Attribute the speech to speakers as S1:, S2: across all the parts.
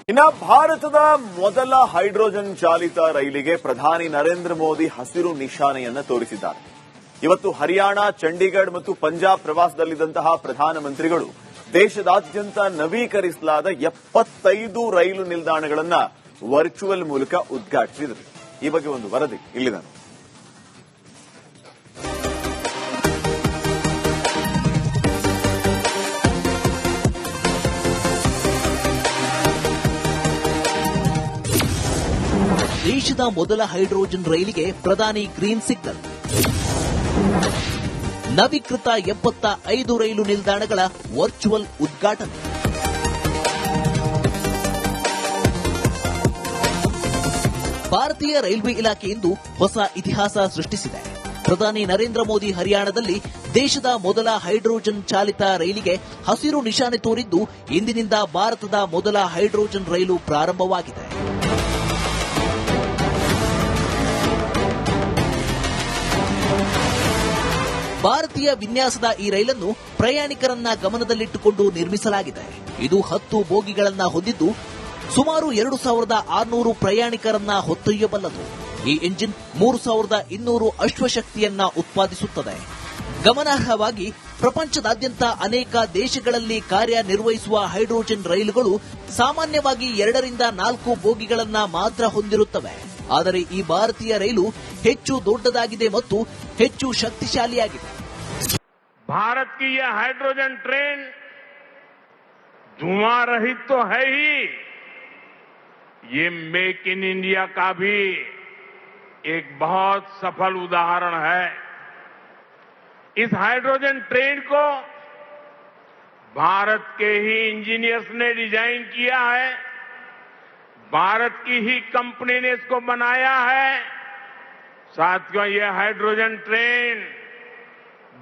S1: ಇನ್ನ ಭಾರತದ ಮೊದಲ ಹೈಡ್ರೋಜನ್ ಚಾಲಿತ ರೈಲಿಗೆ ಪ್ರಧಾನಿ ನರೇಂದ್ರ ಮೋದಿ ಹಸಿರು ನಿಶಾನೆಯನ್ನ ತೋರಿಸಿದ್ದಾರೆ. ಇವತ್ತು ಹರಿಯಾಣ, ಚಂಡೀಗಢ ಮತ್ತು ಪಂಜಾಬ್ ಪ್ರವಾಸದಲ್ಲಿದ್ದಂತಹ ಪ್ರಧಾನಮಂತ್ರಿಗಳು ದೇಶದಾದ್ಯಂತ ನವೀಕರಿಸಲಾದ 75 ರೈಲು ನಿಲ್ದಾಣಗಳನ್ನು ವರ್ಚುವಲ್ ಮೂಲಕ ಉದ್ಘಾಟಿಸಿದರು. ಈ ಬಗ್ಗೆ ಒಂದು ವರದಿ ಇಲ್ಲಿದೆ.
S2: ದೇಶದ ಮೊದಲ ಹೈಡ್ರೋಜನ್ ರೈಲಿಗೆ ಪ್ರಧಾನಿ ಗ್ರೀನ್ ಸಿಗ್ನಲ್. ನವೀಕೃತ 75 ರೈಲು ನಿಲ್ದಾಣಗಳ ವರ್ಚುವಲ್ ಉದ್ಘಾಟನೆ. ಭಾರತೀಯ ರೈಲ್ವೆ ಇಲಾಖೆ ಇಂದು ಹೊಸ ಇತಿಹಾಸ ಸೃಷ್ಟಿಸಿದೆ. ಪ್ರಧಾನಿ ನರೇಂದ್ರ ಮೋದಿ ಹರಿಯಾಣದಲ್ಲಿ ದೇಶದ ಮೊದಲ ಹೈಡ್ರೋಜನ್ ಚಾಲಿತ ರೈಲಿಗೆ ಹಸಿರು ನಿಶಾನೆ ತೋರಿದ್ದು, ಇಂದಿನಿಂದ ಭಾರತದ ಮೊದಲ ಹೈಡ್ರೋಜನ್ ರೈಲು ಪ್ರಾರಂಭವಾಗಿದೆ. ಭಾರತೀಯ ವಿನ್ಯಾಸದ ಈ ರೈಲನ್ನು ಪ್ರಯಾಣಿಕರನ್ನ ಗಮನದಲ್ಲಿಟ್ಟುಕೊಂಡು ನಿರ್ಮಿಸಲಾಗಿದೆ. ಇದು 10 ಬೋಗಿಗಳನ್ನ ಹೊಂದಿದ್ದು ಸುಮಾರು 2600 ಪ್ರಯಾಣಿಕರನ್ನ ಹೊತ್ತೊಯ್ಯಬಲ್ಲದು. ಈ ಎಂಜಿನ್ 3200 ಅಶ್ವಶಕ್ತಿಯನ್ನ ಉತ್ಪಾದಿಸುತ್ತದೆ. ಗಮನಾರ್ಹವಾಗಿ ಪ್ರಪಂಚದಾದ್ಯಂತ ಅನೇಕ ದೇಶಗಳಲ್ಲಿ ಕಾರ್ಯನಿರ್ವಹಿಸುವ ಹೈಡ್ರೋಜನ್ ರೈಲುಗಳು ಸಾಮಾನ್ಯವಾಗಿ 2 ರಿಂದ 4 ಬೋಗಿಗಳನ್ನ ಮಾತ್ರ ಹೊಂದಿರುತ್ತವೆ. ಆದರೆ ಈ ಭಾರತೀಯ ರೈಲು ಹೆಚ್ಚು ದೊಡ್ಡದಾಗಿದೆ ಮತ್ತು ಹೆಚ್ಚು ಶಕ್ತಿಶಾಲಿಯಾಗಿದೆ.
S3: भारत की यह हाइड्रोजन ट्रेन धुआं रहित तो है ही, ये मेक इन इंडिया का भी एक बहुत सफल उदाहरण है. इस हाइड्रोजन ट्रेन को भारत के ही इंजीनियर्स ने डिजाइन किया है, भारत की ही कंपनी ने इसको बनाया है. साथियों, यह हाइड्रोजन ट्रेन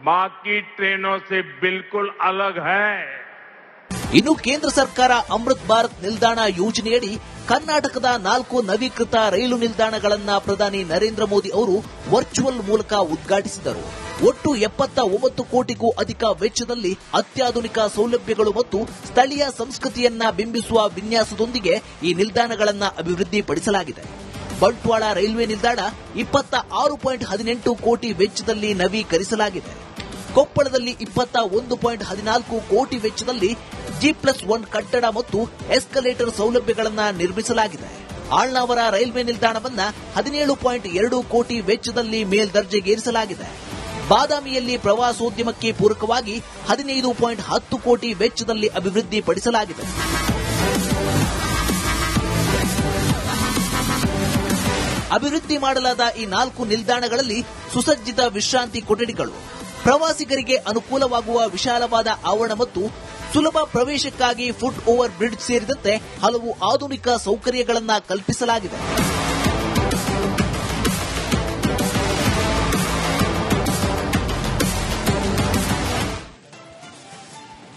S3: बाकी ट्रेनों से बिल्कुल अलग है.
S2: ಇನ್ನು ಕೇಂದ್ರ ಸರ್ಕಾರ ಅಮೃತ್ ಭಾರತ್ ನಿಲ್ದಾಣ ಯೋಜನೆಯಡಿ ಕರ್ನಾಟಕದ 4 ನವೀಕೃತ ರೈಲು ನಿಲ್ದಾಣಗಳನ್ನು ಪ್ರಧಾನಿ ನರೇಂದ್ರ ಮೋದಿ ಅವರು ವರ್ಚುವಲ್ ಮೂಲಕ ಉದ್ಘಾಟಿಸಿದರು. ಒಟ್ಟು 79 ಕೋಟಿಗೂ ಅಧಿಕ ವೆಚ್ಚದಲ್ಲಿ ಅತ್ಯಾಧುನಿಕ ಸೌಲಭ್ಯಗಳು ಮತ್ತು ಸ್ಥಳೀಯ ಸಂಸ್ಕೃತಿಯನ್ನ ಬಿಂಬಿಸುವ ವಿನ್ಯಾಸದೊಂದಿಗೆ ಈ ನಿಲ್ದಾಣಗಳನ್ನು ಅಭಿವೃದ್ಧಿಪಡಿಸಲಾಗಿದೆ. ಬಂಟ್ವಾಳ ರೈಲ್ವೆ ನಿಲ್ದಾಣ 26.18 ಕೋಟಿ ವೆಚ್ಚದಲ್ಲಿ ನವೀಕರಿಸಲಾಗಿದೆ. ಕೊಪ್ಪಳದಲ್ಲಿ 21.14 ಕೋಟಿ ವೆಚ್ಚದಲ್ಲಿ G+1 ಕಟ್ಟಡ ಮತ್ತು ಎಸ್ಕಲೇಟರ್ ಸೌಲಭ್ಯಗಳನ್ನು ನಿರ್ಮಿಸಲಾಗಿದೆ. ಆಳ್ನಾವರ ರೈಲ್ವೆ ನಿಲ್ದಾಣವನ್ನು 17.2 ಕೋಟಿ ವೆಚ್ಚದಲ್ಲಿ ಮೇಲ್ದರ್ಜೆಗೇರಿಸಲಾಗಿದೆ. ಬಾದಾಮಿಯಲ್ಲಿ ಪ್ರವಾಸೋದ್ಯಮಕ್ಕೆ ಪೂರಕವಾಗಿ 15.10 ಕೋಟಿ ವೆಚ್ಚದಲ್ಲಿ ಅಭಿವೃದ್ಧಿಪಡಿಸಲಾಗಿದೆ. ಅಭಿವೃದ್ಧಿ ಮಾಡಲಾದ ಈ 4 ನಿಲ್ದಾಣಗಳಲ್ಲಿ ಸುಸಜ್ಜಿತ ವಿಶ್ರಾಂತಿ ಕೊಠಡಿಗಳು, ಪ್ರವಾಸಿಗರಿಗೆ ಅನುಕೂಲವಾಗುವ ವಿಶಾಲವಾದ ಆವರಣ ಮತ್ತು ಸುಲಭ ಪ್ರವೇಶಕ್ಕಾಗಿ ಫುಟ್ ಓವರ್ ಬ್ರಿಡ್ಜ್ ಸೇರಿದಂತೆ ಹಲವು ಆಧುನಿಕ ಸೌಕರ್ಯಗಳನ್ನು ಕಲ್ಪಿಸಲಾಗಿದೆ.